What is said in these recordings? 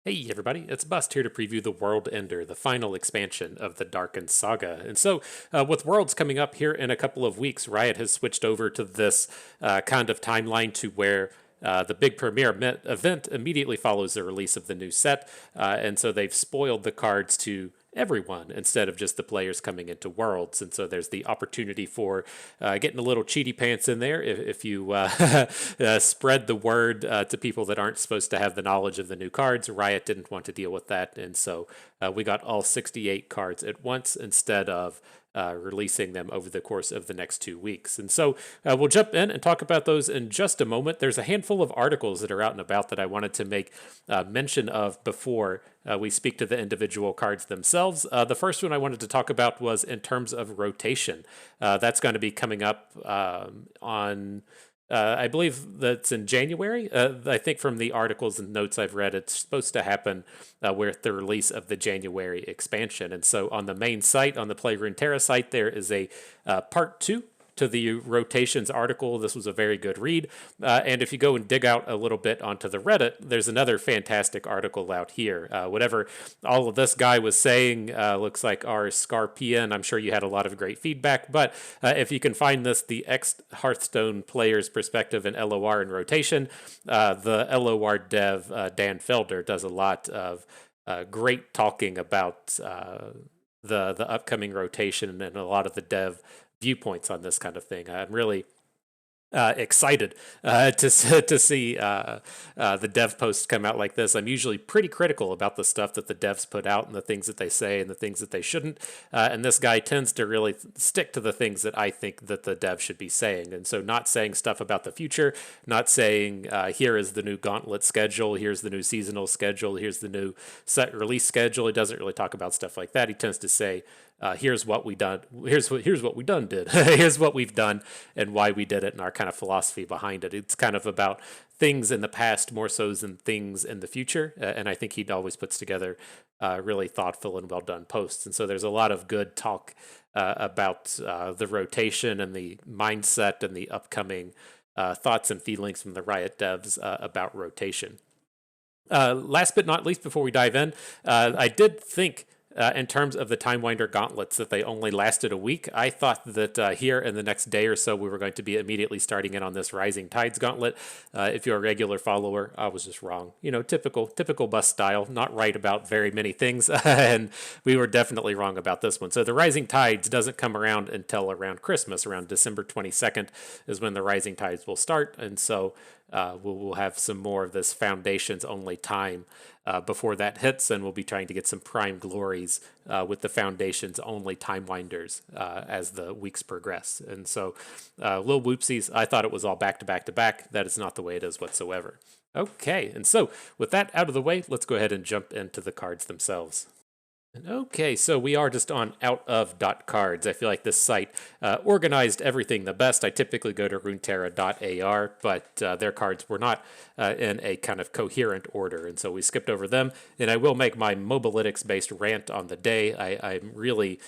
Hey everybody, it's Bust here to preview the World Ender, the final expansion of the Darkin saga. And so, with Worlds coming up here in a couple of weeks, Riot has switched over to this kind of timeline to where the big premiere event immediately follows the release of the new set. And so they've spoiled the cards to everyone instead of just the players coming into Worlds. And so there's the opportunity for getting a little cheaty pants in there if you spread the word to people that aren't supposed to have the knowledge of the new cards. Riot didn't want to deal with that. And so we got all 68 cards at once instead of releasing them over the course of the next 2 weeks. And so we'll jump in and talk about those in just a moment. There's a handful of articles that are out and about that I wanted to make mention of before we speak to the individual cards themselves. The first one I wanted to talk about was in terms of rotation. That's going to be coming up on I believe that's in January. I think from the articles and notes I've read, it's supposed to happen with the release of the January expansion. And so on the main site, on the Play Runeterra site, there is a part two to the rotations article. This was a very good read. And if you go and dig out a little bit onto the Reddit, there's another fantastic article out here. Whatever all of this guy was saying looks like our Scarpian. I'm sure you had a lot of great feedback, but if you can find this, the ex-Hearthstone player's perspective in LOR and rotation, the LOR dev, Dan Felder, does a lot of great talking about the upcoming rotation and a lot of the dev viewpoints on this kind of thing. I'm really excited to see the dev posts come out like this. I'm usually pretty critical about the stuff that the devs put out and the things that they say and the things that they shouldn't. And this guy tends to really stick to the things that I think that the dev should be saying. And so not saying stuff about the future, not saying here is the new gauntlet schedule, here's the new seasonal schedule, here's the new set release schedule. He doesn't really talk about stuff like that. He tends to say, here's what we done. Here's what we done did. Here's what we've done and why we did it and our kind of philosophy behind it. It's kind of about things in the past more so than things in the future. And I think he always puts together really thoughtful and well done posts. And so there's a lot of good talk about the rotation and the mindset and the upcoming thoughts and feelings from the Riot devs about rotation. Last but not least, before we dive in, I did think in terms of the Timewinder gauntlets that they only lasted a week. I thought that here in the next day or so we were going to be immediately starting in on this Rising Tides gauntlet. If you're a regular follower, I was just wrong. You know, typical Bus style, not right about very many things, and we were definitely wrong about this one. So the Rising Tides doesn't come around until around Christmas, around December 22nd is when the Rising Tides will start, and so we'll have some more of this Foundations only time before that hits, and we'll be trying to get some Prime Glories with the Foundations only Time Winders as the weeks progress. And so, little whoopsies, I thought it was all back to back to back. That is not the way it is whatsoever. Okay, and so with that out of the way, let's go ahead and jump into the cards themselves. Okay, so we are just on outof.cards. I feel like this site organized everything the best. I typically go to runeterra.ar, but their cards were not in a kind of coherent order, and so we skipped over them. And I will make my Mobalytics-based rant on the day. I'm really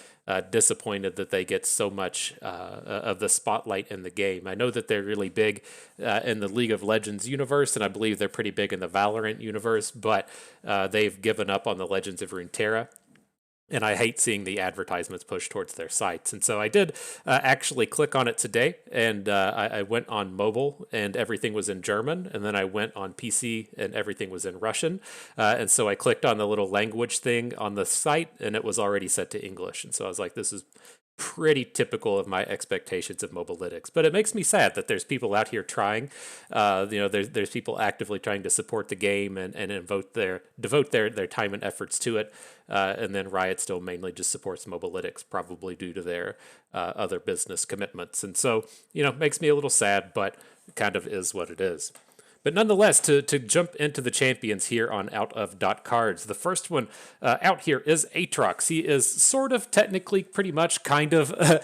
disappointed that they get so much of the spotlight in the game. I know that they're really big in the League of Legends universe, and I believe they're pretty big in the Valorant universe, but they've given up on the Legends of Runeterra. And I hate seeing the advertisements pushed towards their sites. And so I did actually click on it today, and I went on mobile, and everything was in German. And then I went on PC, and everything was in Russian. And so I clicked on the little language thing on the site, and it was already set to English. And so I was like, this is pretty typical of my expectations of Mobalytics. But it makes me sad that there's people out here trying. There's people actively trying to support the game and devote their time and efforts to it. And then Riot still mainly just supports Mobalytics, probably due to their other business commitments. And so, makes me a little sad, but kind of is what it is. But nonetheless, to jump into the champions here on Out of Cards, the first one out here is Aatrox. He is sort of, technically, pretty much, kind of a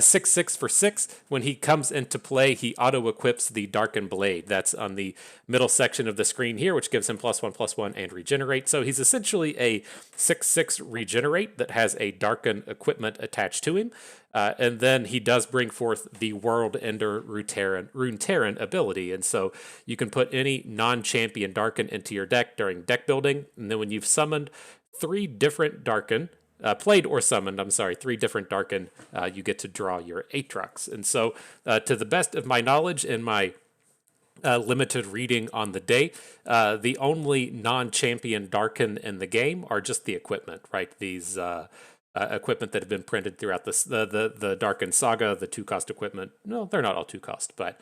6/6 for 6. When he comes into play, he auto-equips the Darkin Blade. That's on the middle section of the screen here, which gives him +1/+1 and regenerate. So he's essentially a 6/6 regenerate that has a Darkin equipment attached to him. And then he does bring forth the World Ender Runeterran ability. And so you can put any non-champion Darkin into your deck during deck building. And then when you've summoned three different Darkin, played or summoned, I'm sorry, three different Darkin, you get to draw your Aatrox. And so to the best of my knowledge and my limited reading on the day, the only non-champion Darkin in the game are just the equipment, right? These equipment that have been printed throughout the Darkin saga, the 2-cost equipment. No, they're not all 2-cost, but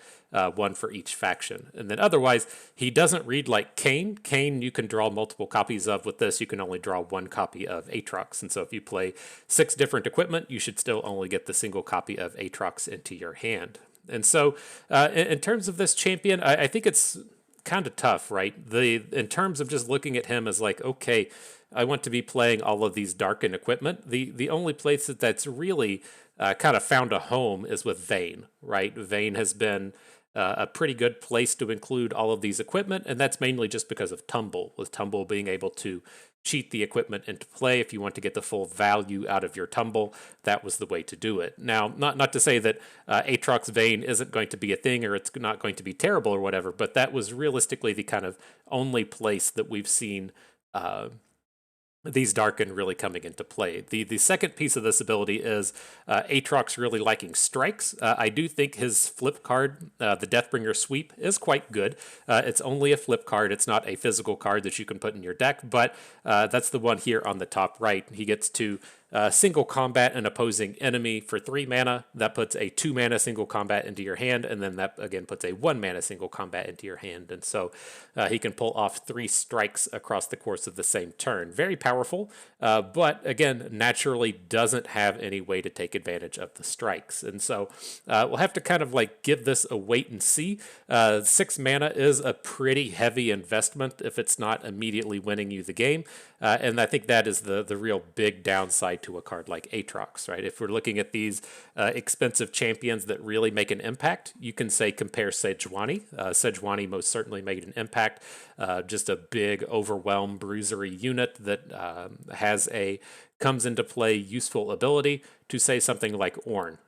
one for each faction. And then otherwise, he doesn't read like Kayle. Kayle you can draw multiple copies of. With this, you can only draw one copy of Aatrox. And so if you play 6 different equipment, you should still only get the single copy of Aatrox into your hand. And so in terms of this champion, I think it's kind of tough, right? In terms of just looking at him as like, okay, I want to be playing all of these Darkin equipment. The only place that's really kind of found a home is with Vayne, right? Vayne has been a pretty good place to include all of these equipment, and that's mainly just because of Tumble, with Tumble being able to cheat the equipment into play. If you want to get the full value out of your Tumble, that was the way to do it. Now, not to say that Aatrox Vayne isn't going to be a thing or it's not going to be terrible or whatever, but that was realistically the kind of only place that we've seen these Darkin really coming into play. The second piece of this ability is Aatrox really liking strikes. I do think his flip card, the Deathbringer Sweep, is quite good. It's only a flip card. It's not a physical card that you can put in your deck, but that's the one here on the top right. He gets to single combat an opposing enemy for 3 mana. That puts a 2 mana single combat into your hand, and then that again puts a 1 mana single combat into your hand. And so he can pull off 3 strikes across the course of the same turn. Very powerful, but again, naturally doesn't have any way to take advantage of the strikes. And so we'll have to kind of like give this a wait and see. 6 mana is a pretty heavy investment if it's not immediately winning you the game. And I think that is the real big downside to a card like Aatrox, right? If we're looking at these expensive champions that really make an impact, you can say compare Sejuani. Sejuani most certainly made an impact. Just a big, overwhelmed, bruisery unit that comes into play useful ability to say something like Ornn,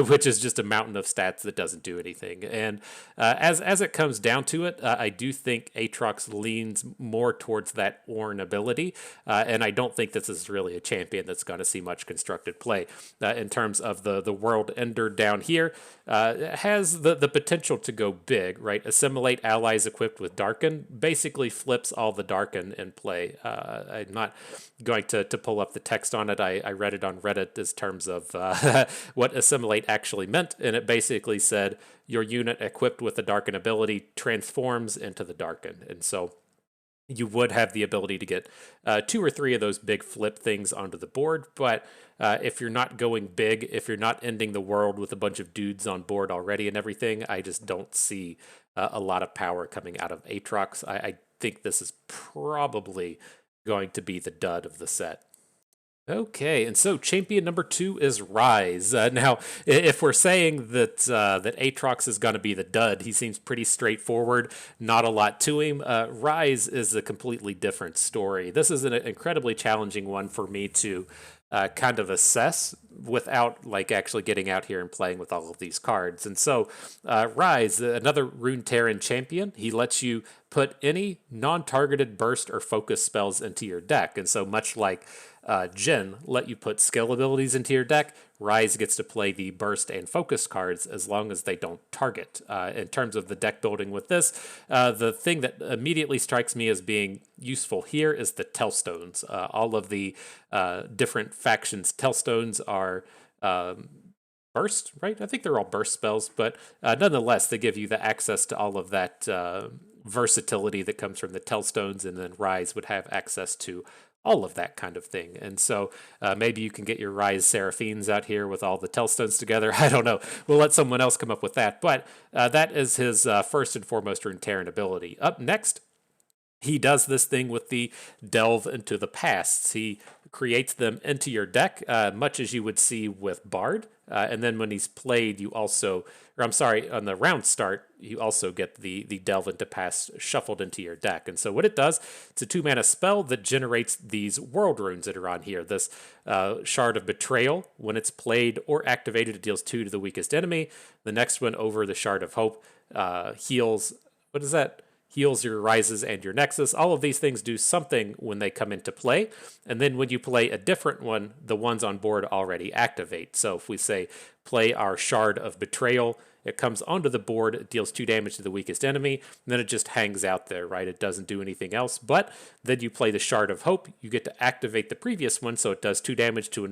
which is just a mountain of stats that doesn't do anything. And as it comes down to it, I do think Aatrox leans more towards that Ornn ability, and I don't think this is really a champion that's going to see much constructed play. In terms of the World Ender down here, it has the potential to go big, right? Assimilate allies equipped with Darkin basically flips all the Darkin in play. I'm not going to pull up the text on it. I read it on Reddit as terms of what assimilate actually meant, and it basically said your unit equipped with the Darkin ability transforms into the Darkin. And so you would have the ability to get 2 or 3 of those big flip things onto the board, but if you're not going big, if you're not ending the world with a bunch of dudes on board already and everything, I just don't see a lot of power coming out of Aatrox. I think this is probably going to be the dud of the set. Okay, and so champion number 2 is Ryze. Now, if we're saying that Aatrox is going to be the dud, he seems pretty straightforward, not a lot to him. Ryze is a completely different story. This is an incredibly challenging one for me to kind of assess without like actually getting out here and playing with all of these cards. And so Ryze, another Runeterran champion, he lets you put any non-targeted burst or focus spells into your deck. And so much like Jhin let you put skill abilities into your deck, Ryze gets to play the burst and focus cards as long as they don't target. In terms of the deck building with this, the thing that immediately strikes me as being useful here is the Tellstones. All of the different factions' Tellstones are burst, right? I think they're all burst spells, but nonetheless, they give you the access to all of that versatility that comes from the Tellstones, and then Ryze would have access to all of that kind of thing. And so maybe you can get your Ryze Seraphines out here with all the Tellstones together. I don't know. We'll let someone else come up with that. But that is his first and foremost Runeterran ability. Up next, he does this thing with the Delve into the Pasts. He creates them into your deck, much as you would see with Bard. And then when he's played, you also or I'm sorry, on the round start, you also get the Delve into Past shuffled into your deck. And so what it does, it's a 2-mana spell that generates these world runes that are on here. This Shard of Betrayal, when it's played or activated, it deals 2 to the weakest enemy. The next one over, the Shard of Hope, heals, what is that? Heals your Ryzes and your Nexus. All of these things do something when they come into play. And then when you play a different one, the ones on board already activate. So if we say play our Shard of Betrayal, it comes onto the board, it deals 2 damage to the weakest enemy, and then it just hangs out there, right? It doesn't do anything else. But then you play the Shard of Hope, you get to activate the previous one, so it does 2 damage to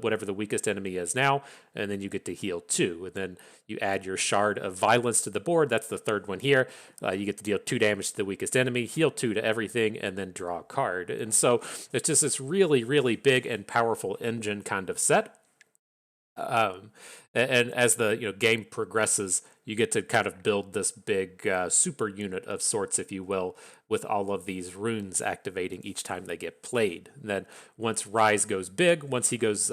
whatever the weakest enemy is now, and then you get to heal 2. And then you add your Shard of Violence to the board, that's the third one here. You get to deal 2 damage to the weakest enemy, heal 2 to everything, and then draw a card. And so it's just this really, really big and powerful engine kind of set. And as the game progresses, you get to kind of build this big super unit of sorts, if you will, with all of these runes activating each time they get played. And then once Ryze goes big, once he goes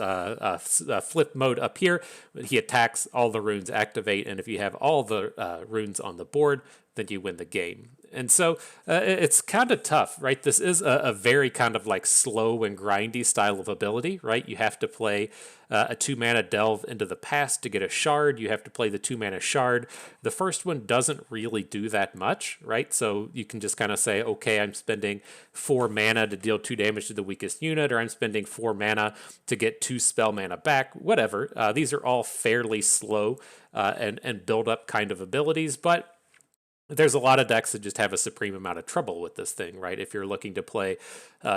flip mode up here, he attacks, all the runes activate, and if you have all the runes on the board, then you win the game. And so it's kind of tough, right? This is a very kind of like slow and grindy style of ability, right? You have to play a 2-mana Delve into the Past to get a Shard. You have to play the 2-mana Shard. The first one doesn't really do that much, right? So you can just kind of say, okay, I'm spending 4 mana to deal 2 damage to the weakest unit, or I'm spending 4 mana to get 2 spell mana back, whatever. These are all fairly slow and build up kind of abilities, but there's a lot of decks that just have a supreme amount of trouble with this thing, right? If you're looking to play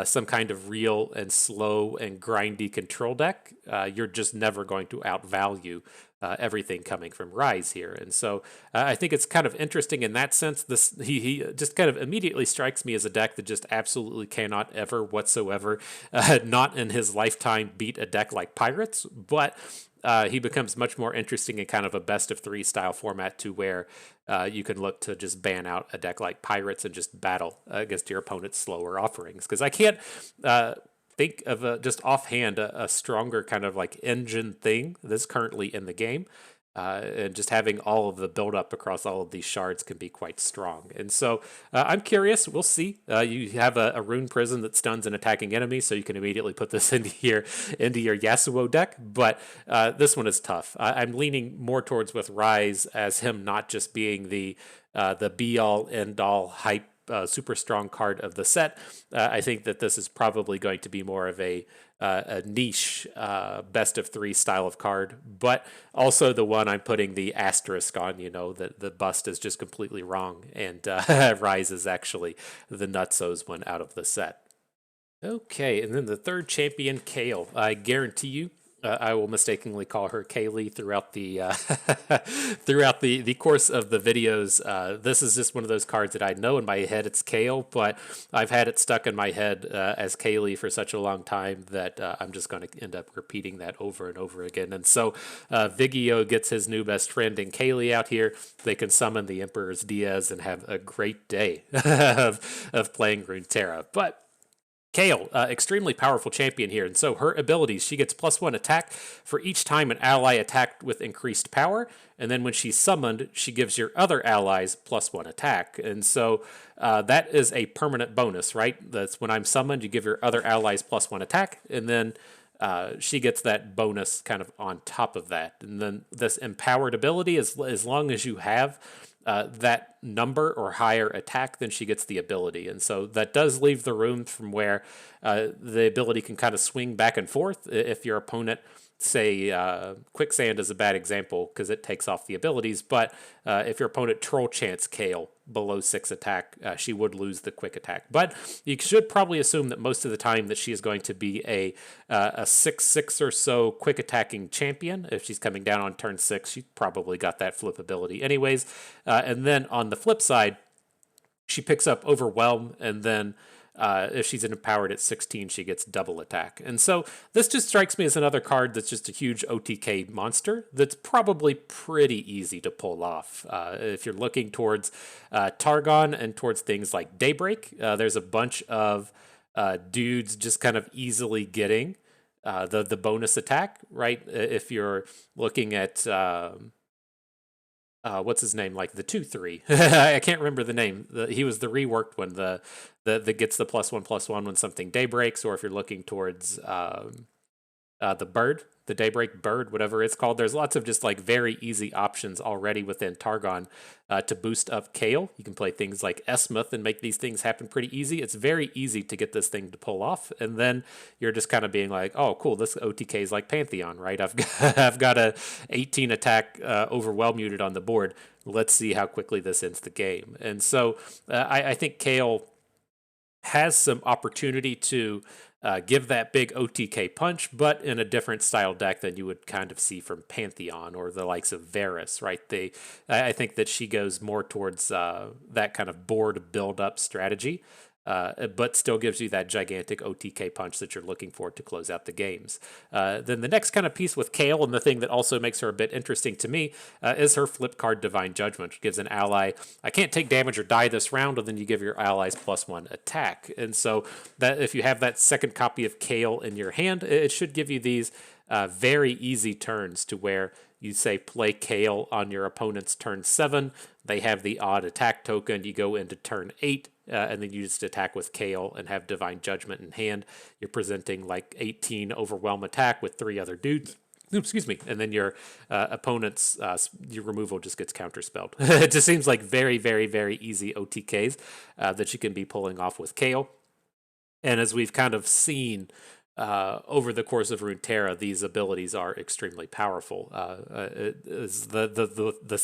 some kind of real and slow and grindy control deck, you're just never going to outvalue everything coming from Ryze here. And so I think it's kind of interesting in that sense. He just kind of immediately strikes me as a deck that just absolutely cannot ever whatsoever, not in his lifetime, beat a deck like Pirates, but he becomes much more interesting in kind of a best of 3 style format, to where you can look to just ban out a deck like Pirates and just battle against your opponent's slower offerings. Because I can't think of just offhand a stronger kind of like engine thing that's currently in the game. And just having all of the buildup across all of these shards can be quite strong. And so I'm curious. We'll see. You have a rune prison that stuns an attacking enemy, so you can immediately put this into your Yasuo deck. But this one is tough. I'm leaning more towards with Ryze as him not just being the be-all, end-all hype super strong card of the set. I think that this is probably going to be more of a niche best of 3 style of card, but also the one I'm putting the asterisk on, that the bust is just completely wrong, and Ryze is actually the nutsos one out of the set. Okay, and then the third champion, Kayle. I guarantee you I will mistakenly call her Kayle throughout the the course of the videos. This is just one of those cards that I know in my head it's Kayle, but I've had it stuck in my head as Kayle for such a long time that I'm just going to end up repeating that over and over again. And so Vigio gets his new best friend in Kayle out here. They can summon the Emperor's Diaz and have a great day of playing Runeterra. But Kayle, extremely powerful champion here, and so her abilities, she gets +1 attack for each time an ally attacked with increased power, and then when she's summoned, she gives your other allies +1 attack, and so that is a permanent bonus, right? That's when I'm summoned, you give your other allies +1 attack, and then she gets that bonus kind of on top of that. And then this empowered ability, as long as you have that number or higher attack, then she gets the ability. And so that does leave the room from where the ability can kind of swing back and forth. If your opponent, say, Quicksand is a bad example because it takes off the abilities, but if your opponent troll chants Kayle below 6 attack, she would lose the quick attack. But you should probably assume that most of the time that she is going to be a 6/6 or so quick attacking champion. If she's coming down on turn 6, she probably got that flip ability anyways. And then on the flip side, she picks up Overwhelm, and then if she's empowered at 16, she gets double attack. And so this just strikes me as another card that's just a huge OTK monster that's probably pretty easy to pull off. If you're looking towards Targon and towards things like Daybreak, there's a bunch of dudes just kind of easily getting the bonus attack, right? If you're looking at what's his name? Like the 2/3. I can't remember the name. He was the reworked one. The that gets the +1/+1 when something day breaks, or if you're looking towards the bird, the Daybreak bird, whatever it's called. There's lots of just like very easy options already within Targon to boost up Kayle. You can play things like Esmuth and make these things happen pretty easy. It's very easy to get this thing to pull off, and then you're just kind of being like, oh, cool, this OTK is like Pantheon, right? I've got a 18 attack overwhelm muted on the board. Let's see how quickly this ends the game. And so I think Kayle has some opportunity to give that big OTK punch, but in a different style deck than you would kind of see from Pantheon or the likes of Varus, right? I think that she goes more towards that kind of board build-up strategy, but still gives you that gigantic OTK punch that you're looking for to close out the games. Then the next kind of piece with Kayle, and the thing that also makes her a bit interesting to me, is her flip card Divine Judgment, which gives an ally, I can't take damage or die this round, and then you give your allies +1 attack. And so that if you have that second copy of Kayle in your hand, it should give you these very easy turns to where you say play Kayle on your opponent's turn 7. They have the odd attack token. You go into turn 8, and then you just attack with Kayle and have Divine Judgment in hand. You're presenting like 18 overwhelm attack with 3 other dudes. Excuse me. And then your opponent's your removal just gets counterspelled. It just seems like very, very, very easy OTKs that you can be pulling off with Kayle. And as we've kind of seen over the course of Runeterra, these abilities are extremely powerful. The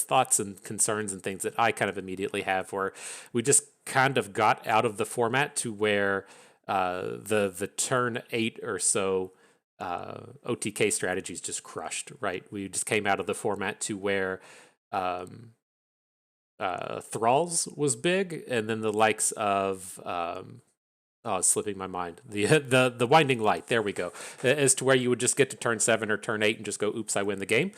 thoughts and concerns and things that I kind of immediately have, where we just kind of got out of the format to where the turn 8 or so OTK strategies just crushed. Right, we just came out of the format to where Thralls was big, and then the likes of oh, it's slipping my mind. The Winding Light. There we go. As to where you would just get to turn 7 or turn 8 and just go, oops, I win the game.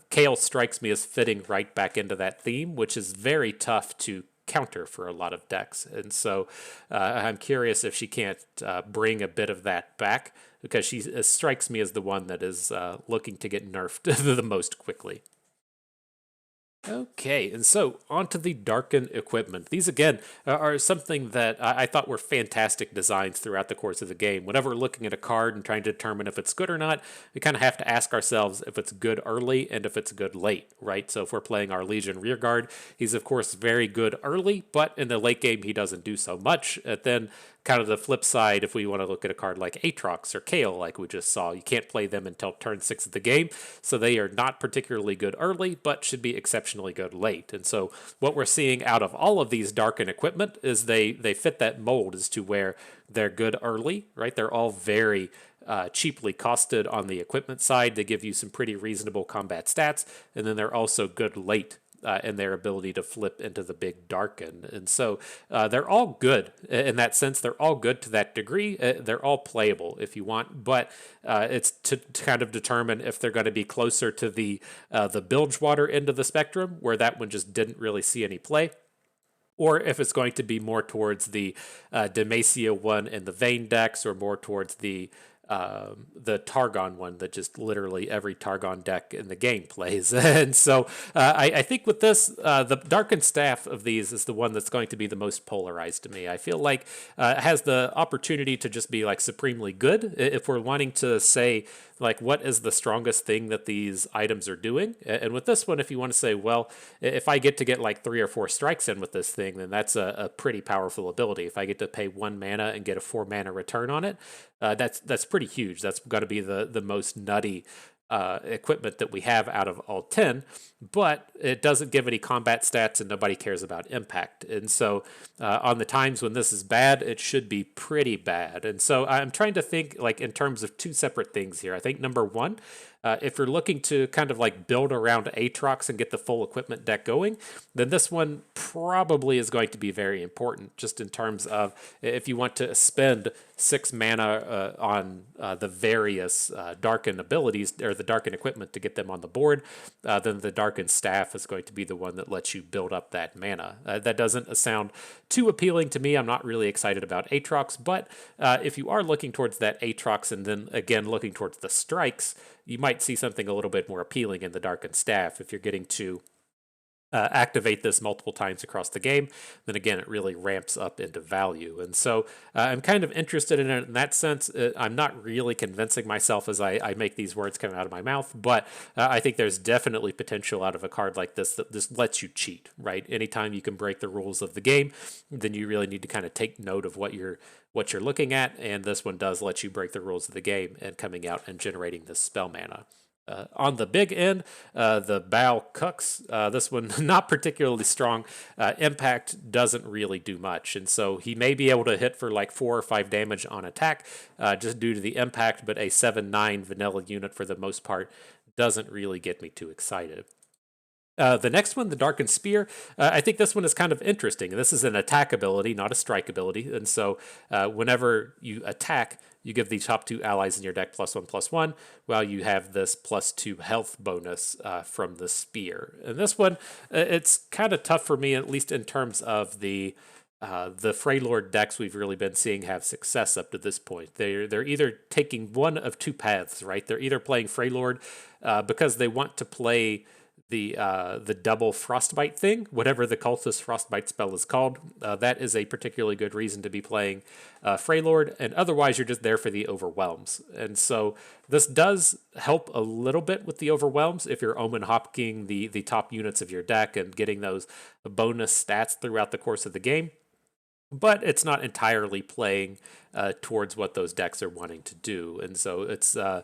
Kayle strikes me as fitting right back into that theme, which is very tough to counter for a lot of decks. And so I'm curious if she can't bring a bit of that back, because she strikes me as the one that is looking to get nerfed the most quickly. Okay, and so onto the Darkin equipment. These, again, are something that I thought were fantastic designs throughout the course of the game. Whenever we're looking at a card and trying to determine if it's good or not, we kind of have to ask ourselves if it's good early and if it's good late, right? So if we're playing our Legion Rearguard, he's, of course, very good early, but in the late game, he doesn't do so much. Then kind of the flip side, if we want to look at a card like Aatrox or Kayle, like we just saw, you can't play them until turn 6 of the game, so they are not particularly good early, but should be exceptionally good late. And so what we're seeing out of all of these Darkin equipment is they fit that mold as to where they're good early, right? They're all very cheaply costed on the equipment side. They give you some pretty reasonable combat stats, and then they're also good late and their ability to flip into the big Darkin. And so they're all good in that sense. They're all good to that degree. They're all playable if you want, but it's to kind of determine if they're going to be closer to the Bilgewater end of the spectrum, where that one just didn't really see any play, or if it's going to be more towards the Demacia one and the Vayne decks, or more towards the Targon one that just literally every Targon deck in the game plays. And so I think with this, the Darkin Staff of these is the one that's going to be the most polarized to me. I feel like it has the opportunity to just be like supremely good if we're wanting to say, like, what is the strongest thing that these items are doing? And with this one, if you want to say, well, if I get to get like 3 or 4 strikes in with this thing, then that's a pretty powerful ability. If I get to pay 1 mana and get a 4 mana return on it, that's pretty huge. That's got to be the most nutty equipment that we have out of all 10, but it doesn't give any combat stats and nobody cares about impact. And so on the times when this is bad, it should be pretty bad. And so I'm trying to think like in terms of 2 separate things here. I think number 1, if you're looking to kind of like build around Aatrox and get the full equipment deck going, then this one probably is going to be very important, just in terms of if you want to spend 6 mana on the various Darkin abilities, or the Darkin equipment to get them on the board, then the Darkin Staff is going to be the one that lets you build up that mana. That doesn't sound too appealing to me. I'm not really excited about Aatrox, but if you are looking towards that Aatrox and then again looking towards the strikes, you might see something a little bit more appealing in the Darkin Staff if you're getting to activate this multiple times across the game, then again, it really ramps up into value. And so I'm kind of interested in it in that sense. I'm not really convincing myself as I make these words coming out of my mouth, but I think there's definitely potential out of a card like this that just lets you cheat, right? Anytime you can break the rules of the game, then you really need to kind of take note of what you're looking at, and this one does let you break the rules of the game and coming out and generating this spell mana. On the big end, the Bow Cux, this one not particularly strong. Impact doesn't really do much, and so he may be able to hit for like 4 or 5 damage on attack just due to the impact, but a 7/9 vanilla unit for the most part doesn't really get me too excited. The next one, the Darkin Spear, I think this one is kind of interesting. This is an attack ability, not a strike ability. And so whenever you attack, you give the top 2 allies in your deck +1/+1, while you have this +2 health bonus from the spear. And this one, it's kind of tough for me, at least in terms of the Freylord decks we've really been seeing have success up to this point. They're either taking one of 2 paths, right? They're either playing Freylord because they want to play the double frostbite thing, whatever the cultist frostbite spell is called. That is a particularly good reason to be playing Freylord, and otherwise you're just there for the overwhelms. And so this does help a little bit with the overwhelms if you're omen hopping the top units of your deck and getting those bonus stats throughout the course of the game. But it's not entirely playing towards what those decks are wanting to do. And so it's a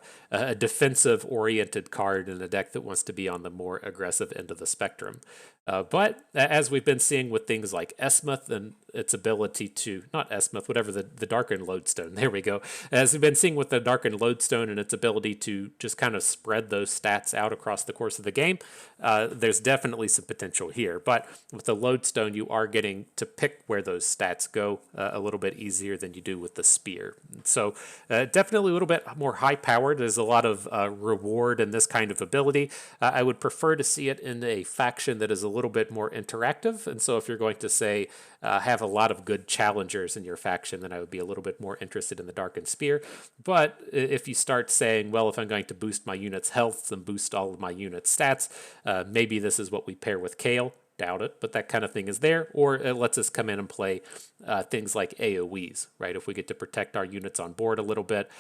defensive-oriented card in a deck that wants to be on the more aggressive end of the spectrum. But as we've been seeing with things like Esmuth and its ability to, not Esmuth, whatever, the Darkin Lodestone, there we go. As we've been seeing with the Darkin Lodestone and its ability to just kind of spread those stats out across the course of the game, there's definitely some potential here. But with the Lodestone, you are getting to pick where those stats go a little bit easier than you do with the Spear. So definitely a little bit more high-powered. There's a lot of reward in this kind of ability. I would prefer to see it in a faction that is a little bit more interactive. And so if you're going to say have a lot of good challengers in your faction, then I would be a little bit more interested in the Darkin Spear. But if you start saying, well, if I'm going to boost my unit's health and boost all of my unit's stats, maybe this is what we pair with Kayle. Doubt it, but that kind of thing is there. Or it lets us come in and play things like AoEs, right? If we get to protect our units on board a little bit,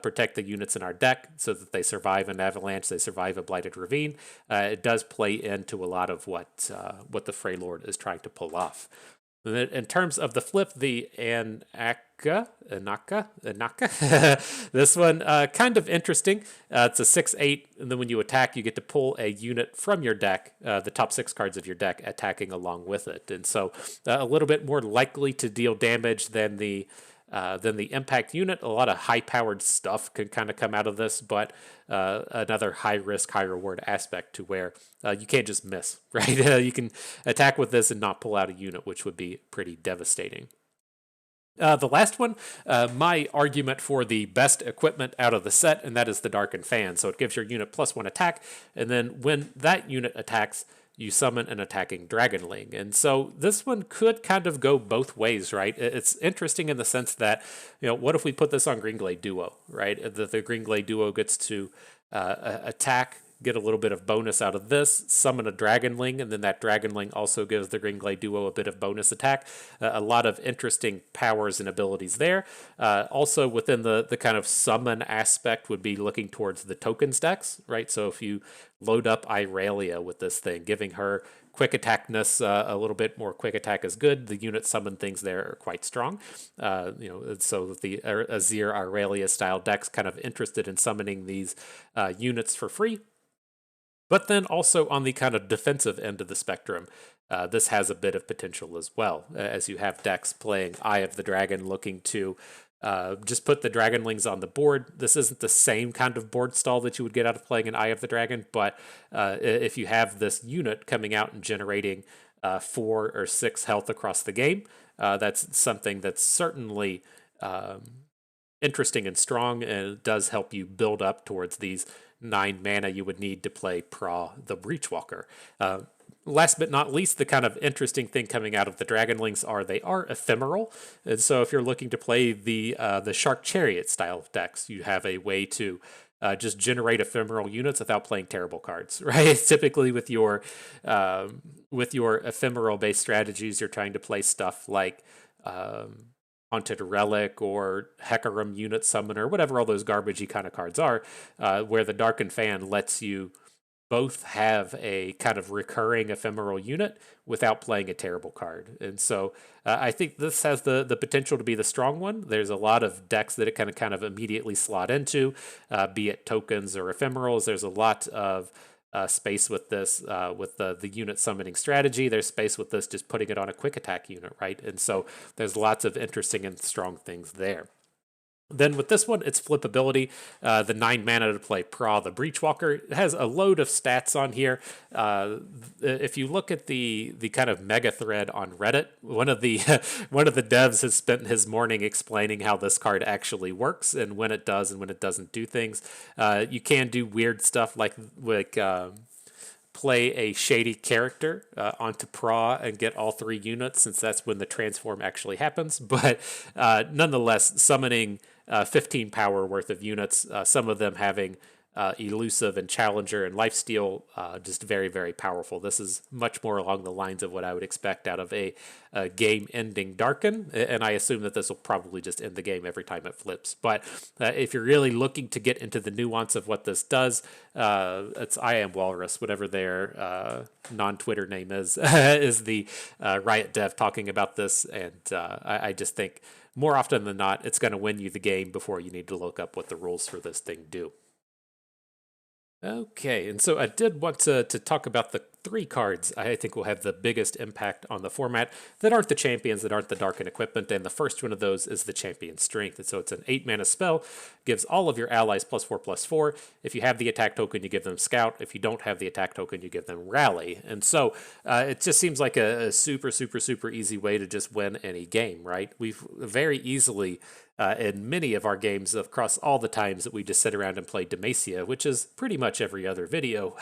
protect the units in our deck so that they survive an avalanche, they survive a blighted ravine, it does play into a lot of what the Freylord is trying to pull off. In terms of the flip, the Anaka, this one, kind of interesting. It's a 6/8, and then when you attack, you get to pull a unit from your deck, the top 6 cards of your deck, attacking along with it. And so a little bit more likely to deal damage than the impact unit. A lot of high-powered stuff can kind of come out of this, but another high-risk, high-reward aspect to where you can't just miss, right? You can attack with this and not pull out a unit, which would be pretty devastating. The last one, my argument for the best equipment out of the set, and that is the Darkin Fan. So it gives your unit +1 attack, and then when that unit attacks, you summon an attacking Dragonling. And so this one could kind of go both ways, right? It's interesting in the sense that, what if we put this on Greenglade Duo, right? The Greenglade Duo gets to attack, get a little bit of bonus out of this, summon a Dragonling, and then that Dragonling also gives the Greenglade Duo a bit of bonus attack. A lot of interesting powers and abilities there. Also within the kind of summon aspect would be looking towards the tokens decks, right? So if you load up Irelia with this thing, giving her quick attackness, a little bit more quick attack is good. The unit summon things there are quite strong. So the Azir Irelia style decks kind of interested in summoning these units for free. But then also on the kind of defensive end of the spectrum, this has a bit of potential as well, as you have decks playing Eye of the Dragon looking to just put the Dragonlings on the board. This isn't the same kind of board stall that you would get out of playing an Eye of the Dragon, but if you have this unit coming out and generating 4 or 6 health across the game, that's something that's certainly interesting and strong, and it does help you build up towards these 9 mana you would need to play the Breachwalker. Last but not least, the kind of interesting thing coming out of the Dragonlings are they are ephemeral. And so if you're looking to play the Shark Chariot style of decks, you have a way to just generate ephemeral units without playing terrible cards, right? Typically with your ephemeral based strategies, you're trying to play stuff like Haunted Relic or Hecarim Unit Summoner, whatever all those garbagey kind of cards are, where the Darkin Fan lets you both have a kind of recurring ephemeral unit without playing a terrible card. And so I think this has the potential to be the strong one. There's a lot of decks that it can kind of immediately slot into, be it tokens or ephemerals. There's a lot of space with this, with the unit summoning strategy. There's space with this just putting it on a quick attack unit, right? And so there's lots of interesting and strong things there. Then with this one, it's flippability. The 9 mana to play Pra, the Breachwalker, has a load of stats on here. If you look at the kind of mega thread on Reddit, one of the one of the devs has spent his morning explaining how this card actually works and when it does and when it doesn't do things. You can do weird stuff like play a shady character onto Pra and get all 3 units, since that's when the transform actually happens. But nonetheless, summoning 15 power worth of units, some of them having elusive and challenger and lifesteal, just very, very powerful. This is much more along the lines of what I would expect out of a game-ending Darkin, and I assume that this will probably just end the game every time it flips. But if you're really looking to get into the nuance of what this does, it's I Am Walrus, whatever their non-Twitter name is, is the Riot dev talking about this, and I just think more often than not, it's going to win you the game before you need to look up what the rules for this thing do. Okay, and so I did want to talk about the 3 cards I think will have the biggest impact on the format that aren't the champions, that aren't the Darkin equipment, and the first one of those is the Champion Strength. And so it's an 8 mana spell, gives all of your allies +4/+4. If you have the attack token, you give them Scout. If you don't have the attack token, you give them Rally. And so it just seems like a super, super, super easy way to just win any game, right? We've very easily in many of our games across all the times that we just sit around and play Demacia, which is pretty much every other video,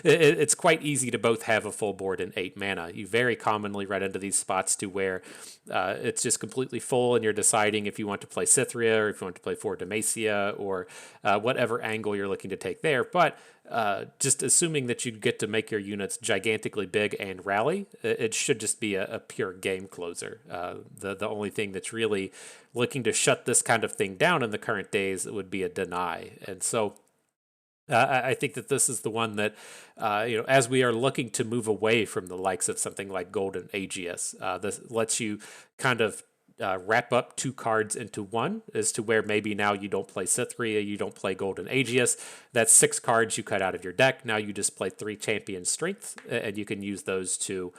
it's quite easy to both have a full board and 8 mana. You very commonly run into these spots to where it's just completely full and you're deciding if you want to play Cythria or if you want to play 4 Demacia or whatever angle you're looking to take there. But just assuming that you get to make your units gigantically big and rally, it should just be a pure game closer. The only thing that's really looking to shut this kind of thing down in the current days would be a deny. And so I think that this is the one that, as we are looking to move away from the likes of something like Golden Aegis, this lets you kind of wrap up 2 cards into one, as to where maybe now you don't play Cythria, you don't play Golden Aegis. That's 6 cards you cut out of your deck. Now you just play 3 Champion Strength, and you can use those to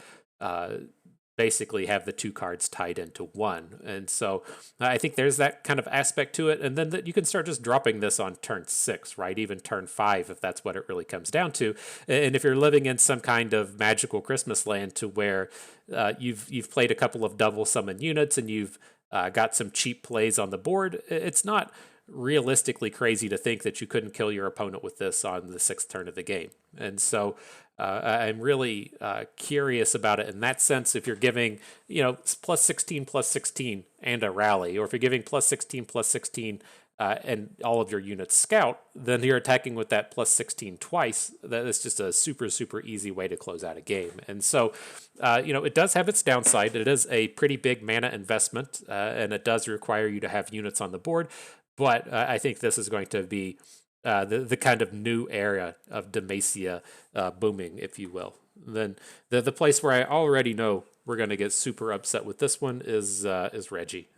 basically have the 2 cards tied into one. And so I think there's that kind of aspect to it. And then that you can start just dropping this on turn 6, right? Even turn 5, if that's what it really comes down to. And if you're living in some kind of magical Christmas land to where you've played a couple of double summon units and you've got some cheap plays on the board, it's not realistically crazy to think that you couldn't kill your opponent with this on the 6th turn of the game. And so I'm really curious about it in that sense. If you're giving, +16/+16 and a rally, or if you're giving +16/+16 and all of your units scout, then you're attacking with that +16 twice. That is just a super, super easy way to close out a game. And so, it does have its downside. It is a pretty big mana investment, and it does require you to have units on the board. But I think this is going to be the kind of new era of Demacia booming, if you will. Then the place where I already know we're going to get super upset with this one is Reggie.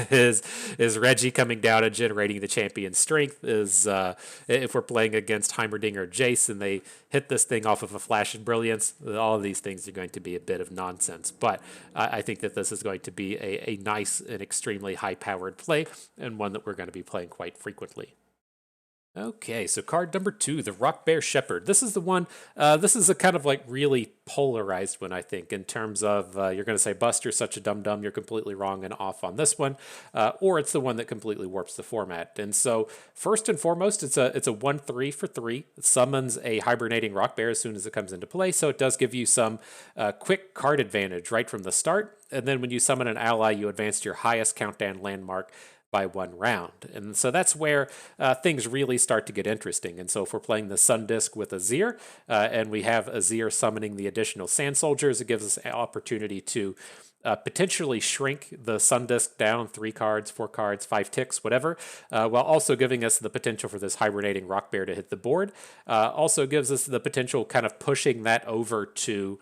is Reggie coming down and generating the Champion Strength? Is if we're playing against Heimerdinger Jace and they hit this thing off of a Flash and Brilliance, all of these things are going to be a bit of nonsense. But I think that this is going to be a nice and extremely high-powered play, and one that we're going to be playing quite frequently. Okay, so card number 2, the Rockbear Shepherd. This is the one, this is a kind of like really polarized one, I think, in terms of you're going to say, Bust, you're such a dum-dum, you're completely wrong and off on this one, or it's the one that completely warps the format. And so, first and foremost, it's a 1/3 for 3. It summons a hibernating Rockbear as soon as it comes into play, so it does give you some quick card advantage right from the start. And then when you summon an ally, you advance to your highest countdown landmark by 1 round. And so that's where things really start to get interesting. And so if we're playing the Sun Disc with Azir, and we have Azir summoning the additional Sand Soldiers, it gives us an opportunity to potentially shrink the Sun Disc down 3 cards, 4 cards, 5 ticks, whatever, while also giving us the potential for this hibernating Rockbear to hit the board. Also gives us the potential kind of pushing that over to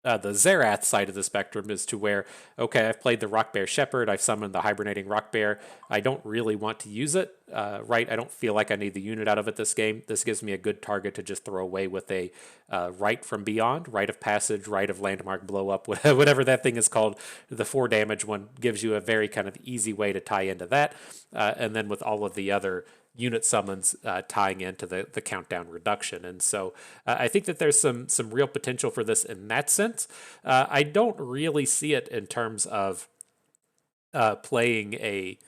the Xerath side of the spectrum, as to where, okay, I've played the Rockbear Shepherd, I've summoned the hibernating Rockbear, I don't really want to use it, right? I don't feel like I need the unit out of it this game. This gives me a good target to just throw away with a Rite from Beyond, Rite of Passage, Rite of Landmark Blow Up, whatever that thing is called. The 4 damage one gives you a very kind of easy way to tie into that, and then with all of the other unit summons tying into the countdown reduction. And so I think that there's some real potential for this in that sense. I don't really see it in terms of playing a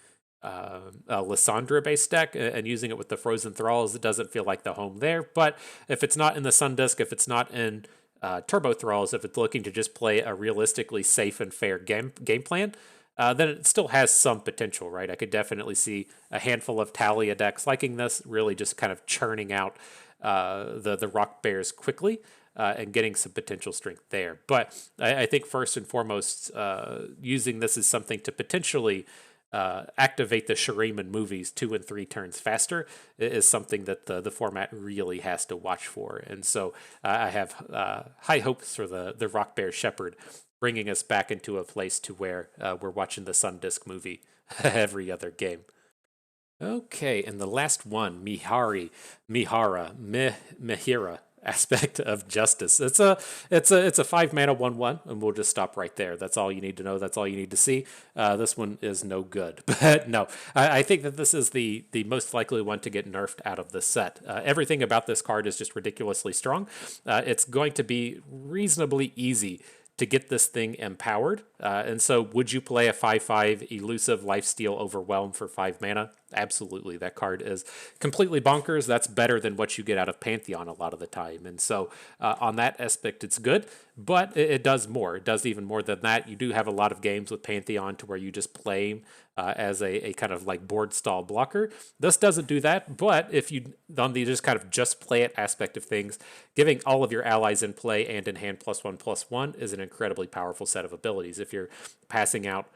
Lissandra-based deck and using it with the Frozen Thralls. It doesn't feel like the home there. But if it's not in the Sun Disc, if it's not in Turbo Thralls, if it's looking to just play a realistically safe and fair game plan, then it still has some potential, right? I could definitely see a handful of Talia decks liking this, really just kind of churning out the Rock Bears quickly and getting some potential strength there. But I think first and foremost, using this as something to potentially activate the Shuriman movies 2 and 3 turns faster is something that the format really has to watch for. And so I have high hopes for the Rockbear Shepherd, bringing us back into a place to where we're watching the Sun Disc movie every other game. Okay, and the last one, Mihira, Aspect of Justice. It's a 5 mana 1/1, and we'll just stop right there. That's all you need to know. That's all you need to see. This one is no good, but no, I think that this is the most likely one to get nerfed out of the set. Everything about this card is just ridiculously strong. It's going to be reasonably easy to get this thing empowered. And so would you play a 5/5 elusive lifesteal overwhelm for 5 mana? Absolutely. That card is completely bonkers. That's better than what you get out of Pantheon a lot of the time. And so on that aspect, it's good, but it does more. It does even more than that. You do have a lot of games with Pantheon to where you just play as a kind of like board stall blocker. This doesn't do that, but if you on the just play it aspect of things, giving all of your allies in play and in hand +1/+1 is an incredibly powerful set of abilities. If you're passing out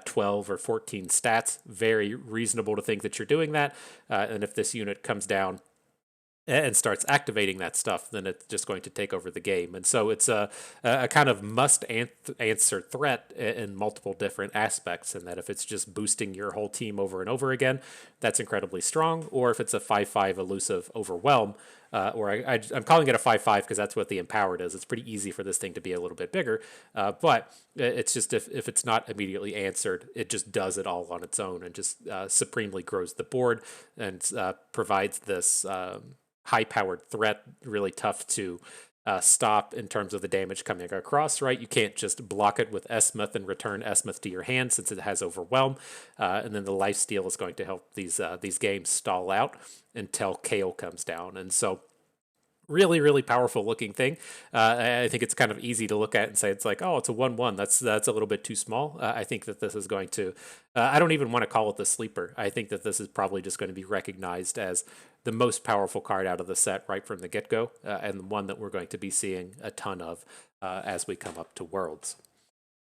12 or 14 stats, very reasonable to think that you're doing that. And if this unit comes down and starts activating that stuff, then it's just going to take over the game. And so it's a kind of must-answer threat in multiple different aspects, and that if it's just boosting your whole team over and over again, that's incredibly strong. Or if it's a 5/5 elusive overwhelm, or I'm calling it a 5/5 because that's what the empowered is. It's pretty easy for this thing to be a little bit bigger, but it's just if it's not immediately answered, it just does it all on its own and just supremely grows the board and provides this high-powered threat, really tough to stop in terms of the damage coming across, right? You can't just block it with Esmuth and return Esmuth to your hand since it has Overwhelm, and then the lifesteal is going to help these games stall out until Kayle comes down. And so really, really powerful looking thing. I think it's kind of easy to look at and say it's like, oh, it's a 1/1. That's a little bit too small. I think that this is going to. I don't even want to call it the sleeper. I think that this is probably just going to be recognized as the most powerful card out of the set right from the get-go, and one that we're going to be seeing a ton of as we come up to Worlds.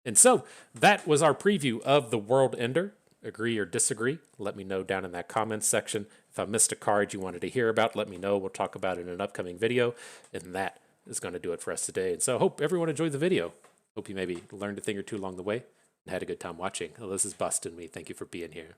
And so that was our preview of the World Ender. Agree or disagree? Let me know down in that comments section. If I missed a card you wanted to hear about, let me know. We'll talk about it in an upcoming video. And that is going to do it for us today. And so I hope everyone enjoyed the video. Hope you maybe learned a thing or two along the way and had a good time watching. Well, this is Bustin' Me. Thank you for being here.